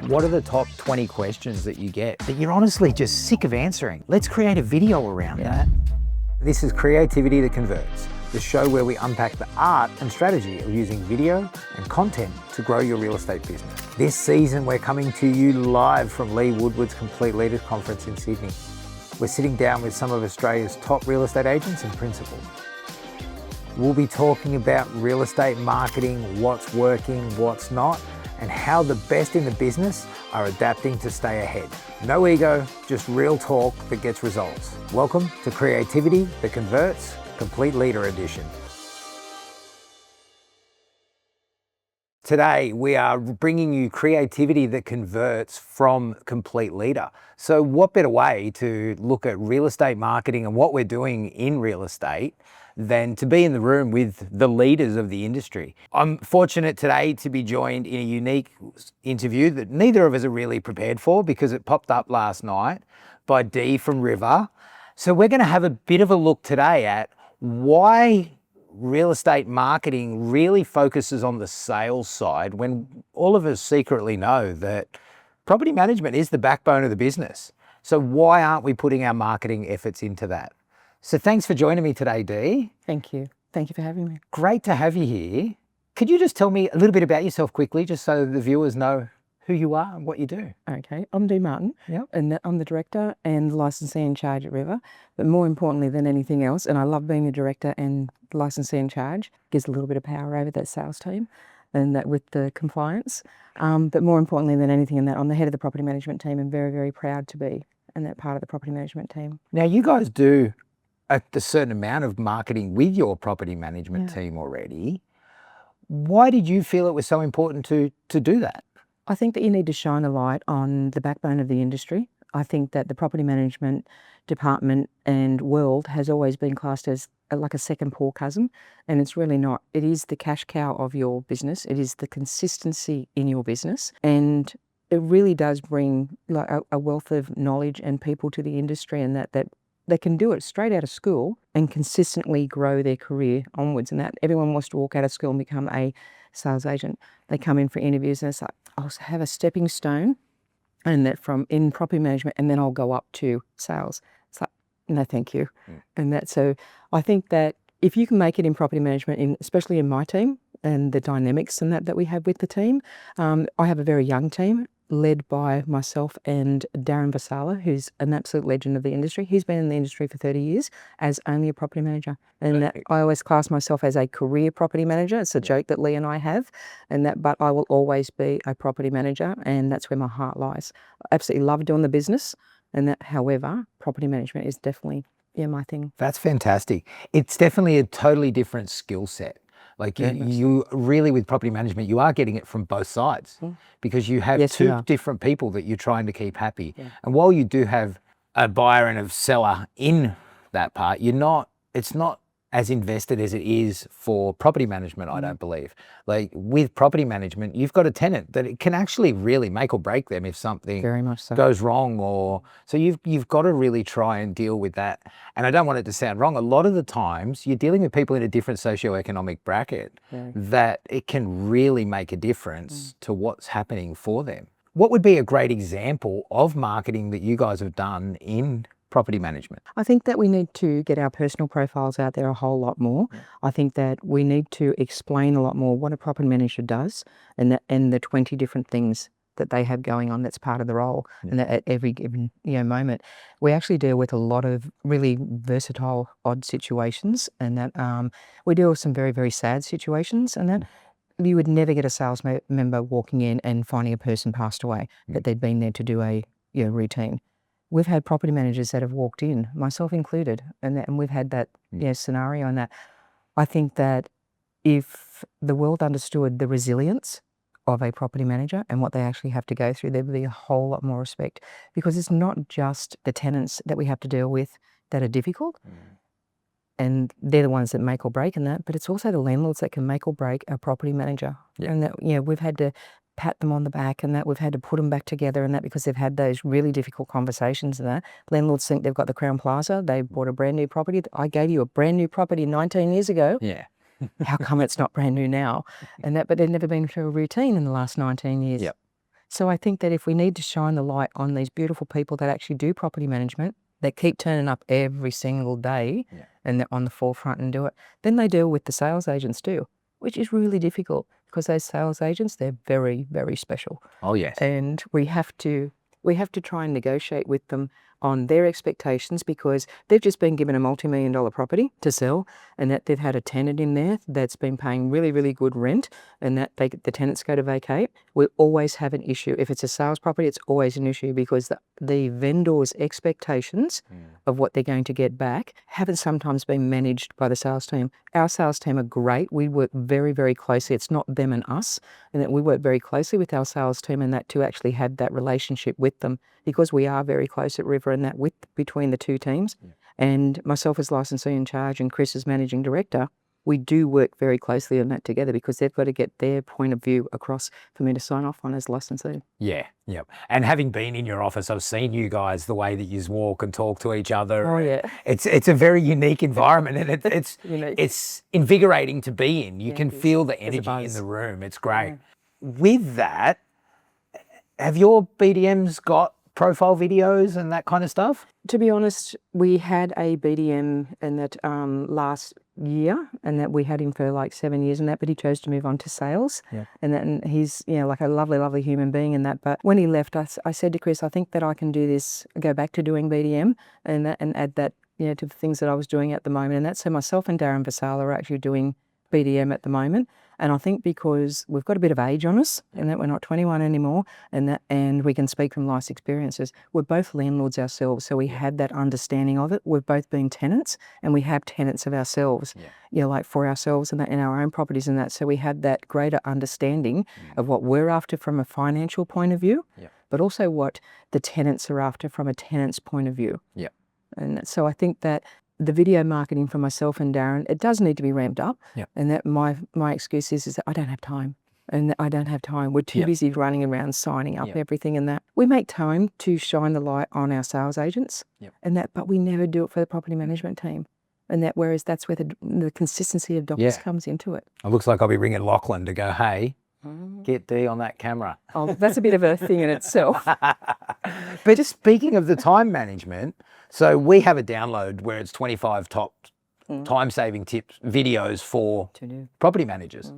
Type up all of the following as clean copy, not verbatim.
What are the top 20 questions that you get that you're honestly just sick of answering? Let's create a video around that. This is Creativity That Converts, the show where we unpack the art and strategy of using video and content to grow your real estate business. This season, we're coming to you live from Lee Woodward's Complete Leaders Conference in Sydney. We're sitting down with some of Australia's top real estate agents and principals. We'll be talking about real estate marketing, what's working, what's not, and how the best in the business are adapting to stay ahead. No ego, just real talk that gets results. Welcome to Creativity That Converts, Complete Leader Edition. Today, we are bringing you creativity that converts from Complete Leader. So what better way to look at real estate marketing and what we're doing in real estate than to be in the room with the leaders of the industry. I'm fortunate today to be joined in a unique interview that neither of us are really prepared for because it popped up last night by Dee from River. So we're going to have a bit of a look today at why real estate marketing really focuses on the sales side when all of us secretly know that property management is the backbone of the business. So why aren't we putting our marketing efforts into that? So thanks for joining me today, Dee. Thank you. Thank you for having me. Great to have you here. Could you just tell me a little bit about yourself quickly, just so the viewers know who you are and what you do? Okay, I'm Dee Martin, Yep. and I'm the director and licensee in charge at River. But more importantly than anything else, and I love being the director and licensee in charge, gives a little bit of power over that sales team and that with the compliance. But more importantly than anything in that, I'm the head of the property management team and very, very proud to be in that part of the property management team. Now, you guys do a certain amount of marketing with your property management team already. Why did you feel it was so important to do that? I think that you need to shine a light on the backbone of the industry. I think that the property management department and world has always been classed as like a second poor cousin, and it's really not. It is the cash cow of your business. It is the consistency in your business, and it really does bring like a wealth of knowledge and people to the industry, and that they can do it straight out of school and consistently grow their career onwards. And that everyone wants to walk out of school and become a sales agent. They come in for interviews and it's like, I'll have a stepping stone and that from in property management and then I'll go up to sales. It's like, no, thank you. And that, so I think that if you can make it in property management, especially in my team and the dynamics and that we have with the team, I have a very young team, led by myself and Darren Vasala, who's an absolute legend of the industry. He's been in the industry for 30 years as only a property manager. And that, I always class myself as a career property manager. It's a joke that Lee and I have, but I will always be a property manager, and that's where my heart lies. I absolutely love doing the business, and that, however, property management is definitely my thing. That's fantastic. It's definitely a totally different skill set. Like you really, with property management, you are getting it from both sides because you have two different people that you're trying to keep happy. And while you do have a buyer and a seller in that part, it's not as invested as it is for property management, I don't believe. Like with property management, you've got a tenant that it can actually really make or break them if something very much so goes wrong, or so you've got to really try and deal with that. And I don't want it to sound wrong. A lot of the times you're dealing with people in a different socioeconomic bracket that it can really make a difference to what's happening for them. What would be a great example of marketing that you guys have done in property management? I think that we need to get our personal profiles out there a whole lot more. I think that we need to explain a lot more what a property manager does and the 20 different things that they have going on that's part of the role, and that at every given moment. We actually deal with a lot of really versatile, odd situations, and that we deal with some very, very sad situations, and that you would never get a sales member walking in and finding a person passed away, that they'd been there to do a routine. We've had property managers that have walked in, myself included, and we've had that scenario. And that I think that if the world understood the resilience of a property manager and what they actually have to go through, there would be a whole lot more respect, because it's not just the tenants that we have to deal with that are difficult, and they're the ones that make or break in that, but it's also the landlords that can make or break a property manager. And that we've had to pat them on the back, and that we've had to put them back together, and that because they've had those really difficult conversations. And that landlords think they've got the Crown Plaza, they bought a brand new property. I gave you a brand new property 19 years ago. How come it's not brand new now? And that, but they've never been through a routine in the last 19 years. So I think that if we need to shine the light on these beautiful people that actually do property management, that keep turning up every single day and they're on the forefront and do it, then they deal with the sales agents too, which is really difficult because those sales agents, they're very, very special. Oh, yes. And we have to try and negotiate with them on their expectations because they've just been given a multi-million-dollar property to sell and that they've had a tenant in there that's been paying really, really good rent and that the tenants go to vacate. We'll always have an issue. If it's a sales property, it's always an issue because the vendor's expectations of what they're going to get back haven't sometimes been managed by the sales team. Our sales team are great. We work very, very closely. It's not them and us, and that we work very closely with our sales team and that to actually have that relationship with them because we are very close at River and that between the two teams. And myself as licensee in charge and Chris as managing director, we do work very closely on that together because they've got to get their point of view across for me to sign off on as licensee. Yeah, yep. And having been in your office, I've seen you guys, the way that you walk and talk to each other. Oh, yeah. It's a very unique environment and it's Unique. it's invigorating to be in. You can feel the There's a energy in buzz. the room. It's great. With that, have your BDMs got profile videos and that kind of stuff? To be honest, we had a BDM in that last year and that we had him for like 7 years and that, but he chose to move on to sales. And he's, like a lovely, lovely human being in that. But when he left, I said to Chris, I think that I can do this, go back to doing BDM and add that, to the things that I was doing at the moment. And that's so myself and Darren Vasala are actually doing BDM at the moment. And I think because we've got a bit of age on us and that we're not 21 anymore and we can speak from life's experiences, we're both landlords ourselves. So we have that understanding of it. We've both been tenants and we have tenants of ourselves, like for ourselves and that in our own properties and that. So we have that greater understanding of what we're after from a financial point of view, but also what the tenants are after from a tenant's point of view. And so I think that the video marketing for myself and Darren, it does need to be ramped up. And that my excuse is that I don't have time. And I don't have time. We're too busy running around signing up everything and that. We make time to shine the light on our sales agents and that, but we never do it for the property management team. And that, whereas that's where the consistency of dollars comes into it. It looks like I'll be ringing Lachlan to go, hey, get D on that camera. Oh, that's a bit of a thing in itself. But just speaking of the time management, so we have a download where it's 25 top time-saving tips, videos for property managers.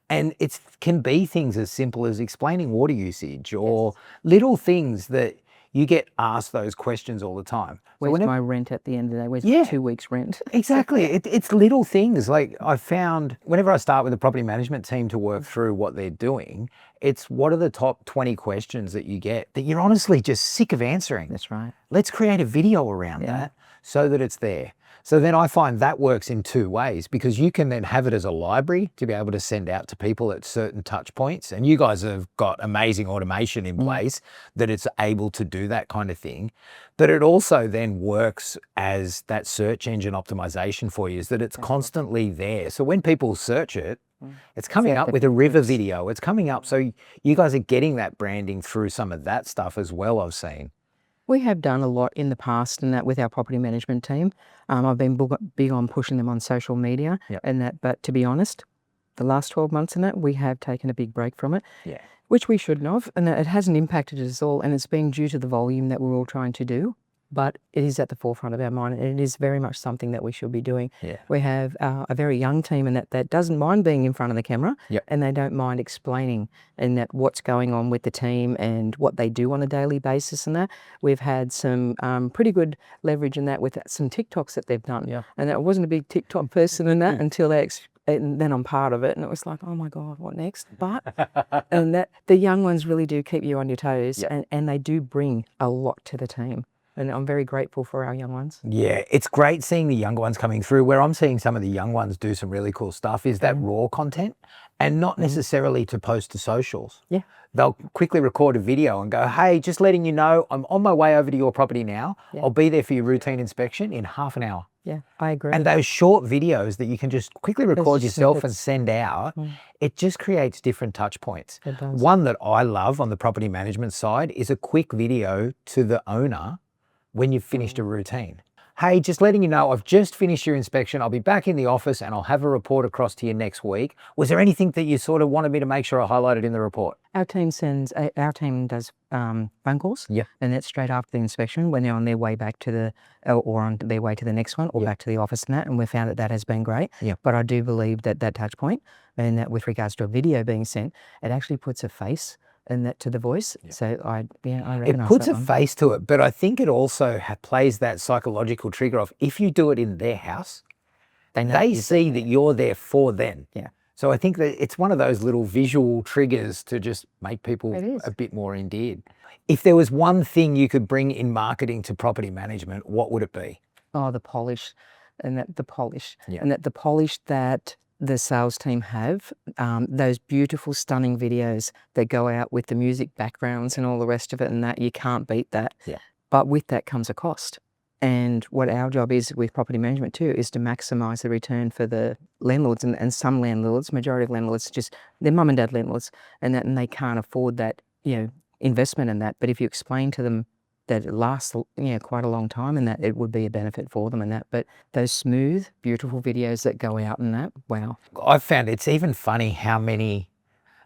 And it can be things as simple as explaining water usage or little things that you get asked those questions all the time. Where's my rent at the end of the day? Where's my 2 weeks rent? Exactly. It's little things. Like I found whenever I start with the property management team to work through what they're doing, it's what are the top 20 questions that you get that you're honestly just sick of answering. That's right. Let's create a video around that so that it's there. So then I find that works in two ways because you can then have it as a library to be able to send out to people at certain touch points. And you guys have got amazing automation in place that it's able to do that kind of thing. But it also then works as that search engine optimization for you, is that it's constantly there. So when people search it, it's coming up with a River video. It's coming up. So you guys are getting that branding through some of that stuff as well, I've seen. We have done a lot in the past and that with our property management team. I've been big on pushing them on social media and that, but to be honest, the last 12 months in that, we have taken a big break from it, which we shouldn't have, and it hasn't impacted us all, and it's been due to the volume that we're all trying to do. But it is at the forefront of our mind, and it is very much something that we should be doing. We have a very young team, and that doesn't mind being in front of the camera, and they don't mind explaining and that what's going on with the team and what they do on a daily basis. And that we've had some pretty good leverage in that with some TikToks that they've done. And I wasn't a big TikTok person in that until and then I'm part of it, and it was like, oh my God, what next? But and that the young ones really do keep you on your toes, and they do bring a lot to the team. And I'm very grateful for our young ones. Yeah, it's great seeing the younger ones coming through. Where I'm seeing some of the young ones do some really cool stuff is that raw content and not necessarily to post to socials. They'll quickly record a video and go, hey, just letting you know, I'm on my way over to your property now. I'll be there for your routine inspection in half an hour. Yeah, I agree. And those short videos that you can just quickly record yourself and send out, it just creates different touch points. It does. One that I love on the property management side is a quick video to the owner when you've finished a routine. Hey, just letting you know, I've just finished your inspection. I'll be back in the office and I'll have a report across to you next week. Was there anything that you sort of wanted me to make sure I highlighted in the report? Our team does phone calls, Yeah. and that's straight after the inspection when they're on their way back to the, or on their way to the next one, or back to the office and that, and we found that that has been great. Yeah. But I do believe that that touch point, and that with regards to a video being sent, it actually puts a face and that to the voice. So I It recognise puts that a one. face to it, but I think it also plays that psychological trigger of if you do it in their house, know they you- see that you're there for them. Yeah. So I think that it's one of those little visual triggers to just make people It is. a bit more endeared. If there was one thing you could bring in marketing to property management, what would it be? Oh, the polish, and that the polish, Yeah. and that the polish that the sales team have, those beautiful, stunning videos that go out with the music backgrounds and all the rest of it, and that you can't beat that. Yeah. But with that comes a cost. And what our job is with property management too is to maximise the return for the landlords, and some landlords, majority of landlords, just they're mum and dad landlords, and they can't afford that, investment in that. But if you explain to them that it lasts, quite a long time, and that it would be a benefit for them and that. But those smooth, beautiful videos that go out and that, wow. I've found it's even funny how many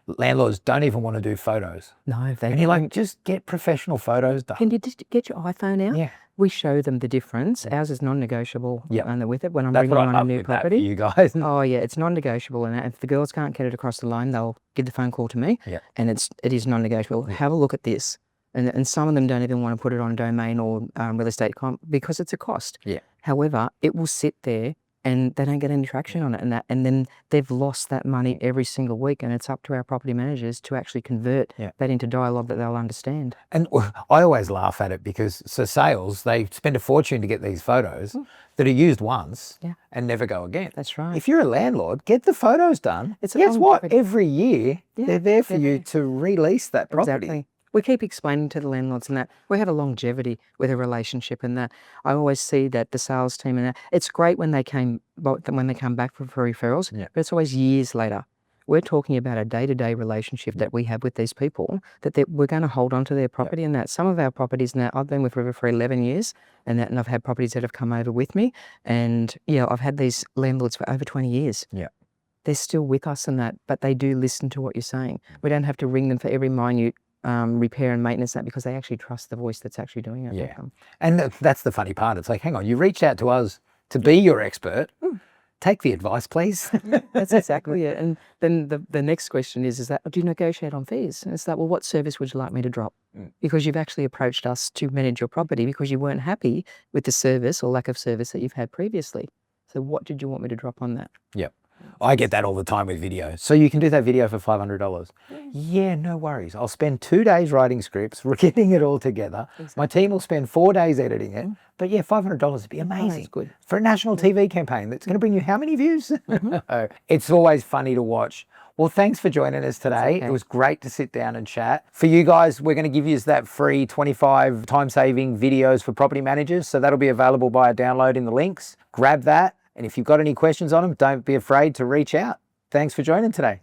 landlords don't even want to do photos. No, they And you're like, just get professional photos done. can you just get your iPhone out? Yeah. We show them the difference. Ours is non-negotiable. Yep. And with it when I'm That's bringing what I on a love new with that for property. you guys. Oh yeah, it's non-negotiable, and if the girls can't get it across the line, they'll give the phone call to me. Yeah. And it is non-negotiable. Have a look at this, and some of them don't even want to put it on domain or real estate because it's a cost. Yeah. However, it will sit there, and they don't get any traction on it, and then they've lost that money every single week, and it's up to our property managers to actually convert that into dialogue that they'll understand. And I always laugh at it because sales, they spend a fortune to get these photos that are used once and never go again. That's right. If you're a landlord, get the photos done. It's a Guess long what? property. Every year, they're there for you to release that property. Exactly. We keep explaining to the landlords and that we have a longevity with a relationship, and that I always see that the sales team and that it's great when they come back for referrals, but it's always years later. We're talking about a day-to-day relationship that we have with these people, that we're going to hold on to their property, and that some of our properties now, I've been with River for 11 years, and I've had properties that have come over with me, and I've had these landlords for over 20 years. Yeah. They're still with us and that, but they do listen to what you're saying. We don't have to ring them for every minute repair and maintenance, that because they actually trust the voice that's actually doing it. Yeah. And that's the funny part. It's like, hang on, you reached out to us to be your expert. Take the advice, please. That's exactly it. And then the next question is that, do you negotiate on fees? And it's like, well, what service would you like me to drop? Because you've actually approached us to manage your property because you weren't happy with the service or lack of service that you've had previously. So what did you want me to drop on that? Yep. I get that all the time with video. So you can do that video for $500. Yeah, no worries. I'll spend 2 days writing scripts, getting it all together. My team will spend 4 days editing it. But yeah, $500 would be amazing. That's good. For a national TV campaign that's going to bring you how many views? It's always funny to watch. Well, thanks for joining us today. okay. It was great to sit down and chat. For you guys, we're going to give you that free 25 time-saving videos for property managers. So that'll be available by downloading the links. Grab that. And if you've got any questions on them, don't be afraid to reach out. Thanks for joining today.